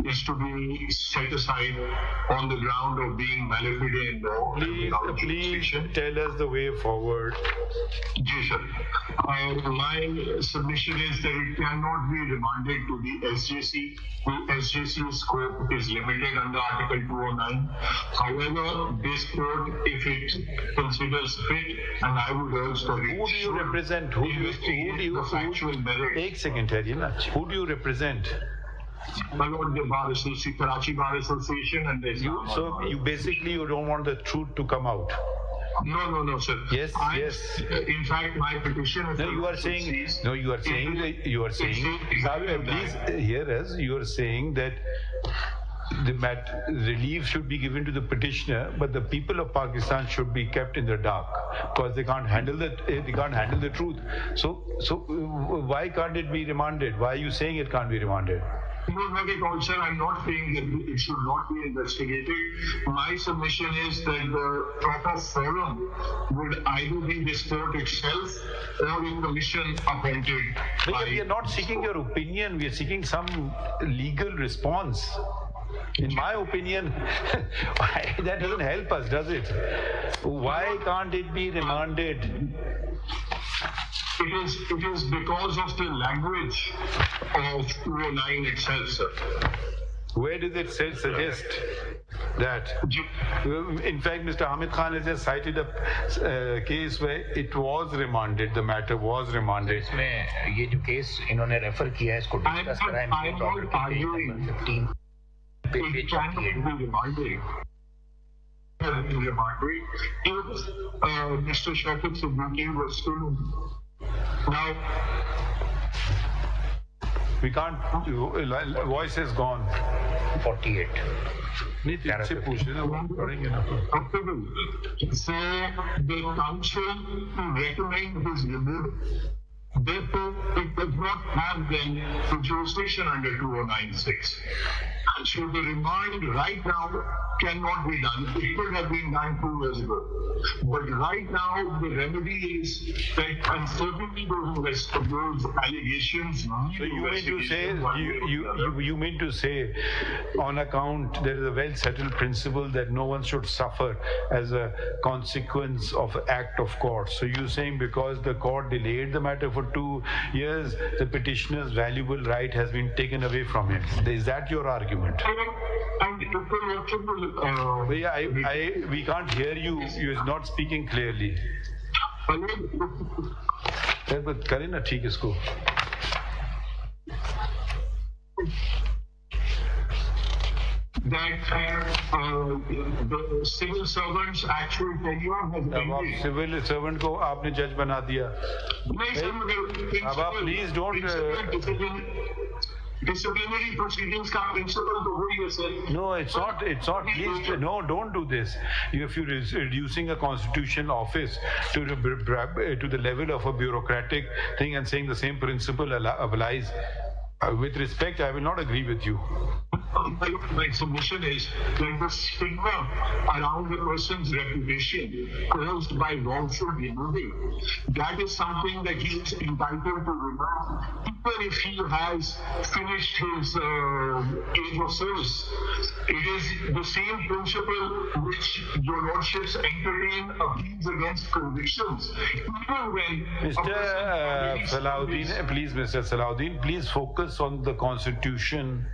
is to be set aside on the ground of being malafide in law. Please tell us the way forward. Yes, sir. My submission is that it cannot be remanded to the SJC. The SJC scope is limited under Article 209. However, this court, if it considers fit, and I would urge that it who do you represent? Who do you factual merit. Take second, who do you represent? My Lord, the Bar Association, Karachi Bar Association, and so you basically you don't want the truth to come out. No, sir. Yes. In fact, my petition. No, you are saying. No, you are saying. Please hear us. You are saying that the relief should be given to the petitioner, but the people of Pakistan should be kept in the dark because they can't handle the truth. So why can't it be remanded? Why are you saying it can't be remanded? No, not at all, sir. I'm not saying that it should not be investigated. My submission is that the proper forum would either be this court itself or a commission appointed. We are not seeking your opinion. We are seeking some legal response. In my opinion, that doesn't help us, does it? Why can't it be remanded? It is because of the language of 209 itself, sir. Where does it suggest that? In fact, Mr. Hamid Khan has just cited a case where it was remanded, the matter was remanded. इसमें ये जो case इन्होंने refer किया है इसको discuss करा है I'm not arguing. It cannot be remanded. If Mr. Sharik was still now, we can't. Voice is gone. 48. So the council to recommend his removal. Therefore, it does not have then the jurisdiction under 2096. So the remand right now cannot be done. It could have been done 2 years ago. But right now, the remedy is that uncertainty those allegations. So you mean to say, on account, there is a well-settled principle that no one should suffer as a consequence of act of court. So you're saying because the court delayed the matter for 2 years, the petitioner's valuable right has been taken away from him. Is that your argument? We can't hear you. You're not speaking clearly. करें ना ठीक इसको. That the civil servants actual tenure has been. अब civil servant को आपने judge बना दिया. अब आप please don't. Disciplinary proceedings का principle तो वही है sir. No, it's not. Please, no, don't do this. If you're reducing a constitutional office to the level of a bureaucratic thing and saying the same principle applies, with respect, I will not agree with you. My submission is that the stigma around the person's reputation caused by wrongful removal, that is something that he is entitled to remove, even if he has finished his age of service. It is the same principle which your lordships entertain appeals against convictions, even when Mr. Salahuddin, please focus on the Constitution.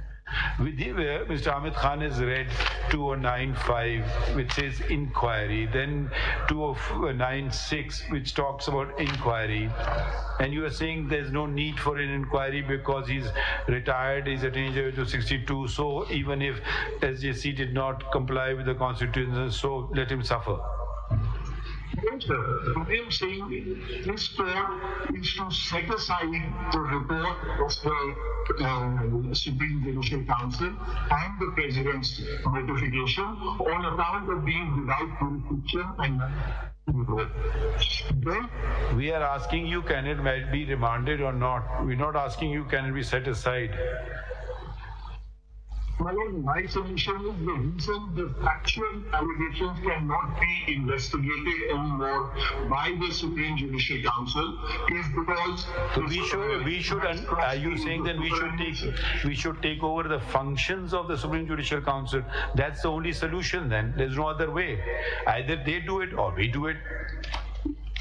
Mr. Hamid Khan has read 2095, which says inquiry, then 2096, which talks about inquiry, and you are saying there's no need for an inquiry because he's retired, he's attained age of 62, so even if SJC did not comply with the Constitution, so let him suffer. Yes, sir. What I am saying this court is to set aside the report of the Supreme Judicial Council and the President's notification on account of being without jurisdiction and then we are asking you, can it be remanded or not? We're not asking you, can it be set aside? My solution is the reason the factual allegations cannot be investigated anymore by the Supreme Judicial Council is because. So we should. Are you saying then we should take over the functions of the Supreme Judicial Council? That's the only solution. Then there's no other way. Either they do it or we do it.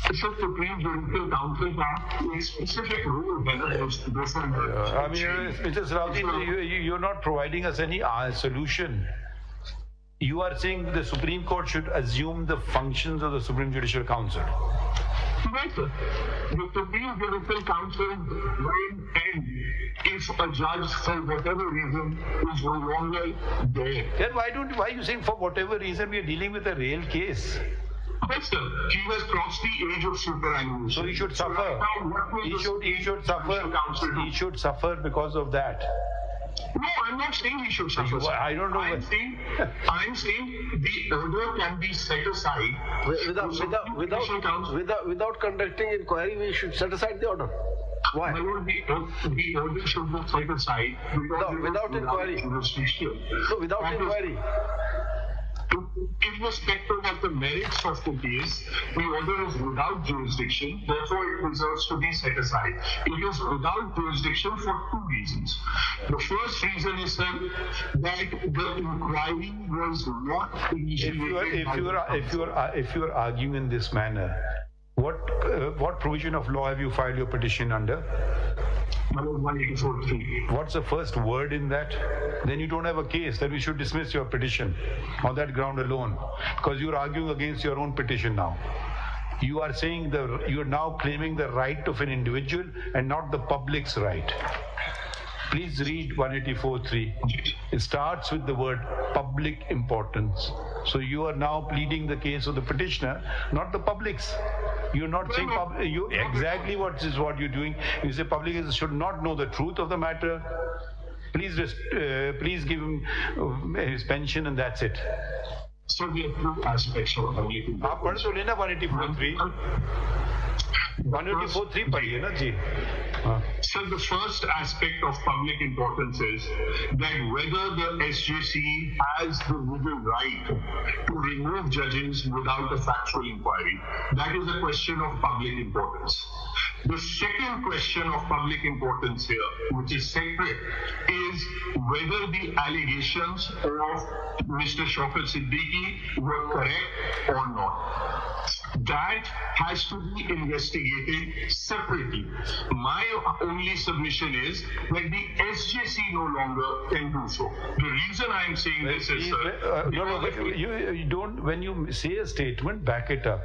The Supreme Judicial Council has a specific rule when it is different. Mr. Salahuddin, you're not providing us any solution. You are saying the Supreme Court should assume the functions of the Supreme Judicial Council. Right, sir. The Supreme Judicial Council will end if a judge, for whatever reason, is no longer there. Then why are you saying for whatever reason we are dealing with a real case? Yes, sir. He has crossed the age of superannuation. So he should suffer. He should suffer because of that. No, I'm not saying he should suffer. I don't know. I'm saying the order can be set aside. Without conducting inquiry, we should set aside the order. Why? The order should be set aside without inquiry. No, without inquiry. Irrespective of the merits of the case, the order is without jurisdiction, therefore it deserves to be set aside. It is without jurisdiction for two reasons. The first reason is that the inquiry was not initiated. If you are arguing in this manner, what provision of law have you filed your petition under? 184.3. What's the first word in that? Then you don't have a case. Then we should dismiss your petition on that ground alone, because you're arguing against your own petition now. You are saying you're now claiming the right of an individual and not the public's right. Please read 184.3. It starts with the word public importance. So you are now pleading the case of the petitioner, not the public's. You're not saying exactly what you're doing. You say public should not know the truth of the matter. Please give him his pension and that's it. So we have two aspects of public importance. 184.3. 184.3 पढ़िए ना जी. So the first aspect of public importance is that whether the SJC has the legal right to remove judges without a factual inquiry. That is a question of public importance. The second question of public importance here, which is separate, is whether the allegations of Mr. Shaukat Siddiqui were correct or not. That has to be investigated separately. My only submission is that the SJC no longer can do so. The reason I am saying this is, you don't. When you say a statement, back it up.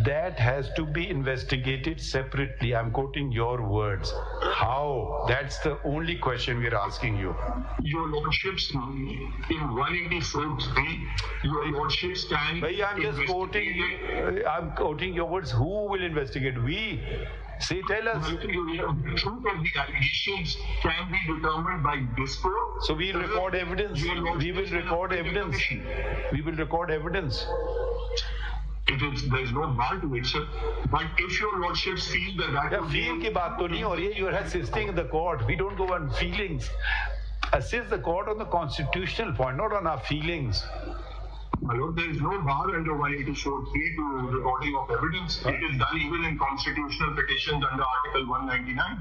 That has to be investigated separately. I'm quoting your words. How? That's the only question we're asking you. Your Lordships, in 184.3, your Lordships can. I'm just quoting. I'm quoting your words. Who will investigate? We. Say, tell us. The truth of the allegations can be determined by this court. So we record evidence. We will record evidence. We will record evidence. There is no bar to it, sir. But if your Lordships feel that feel की बात तो नहीं हो रही है. You are assisting the court. We don't go on feelings. Assist the court on the constitutional point, not on our feelings. My lord, there is no bar under 184.3 to recording of evidence. It is done even in constitutional petitions under Article 199.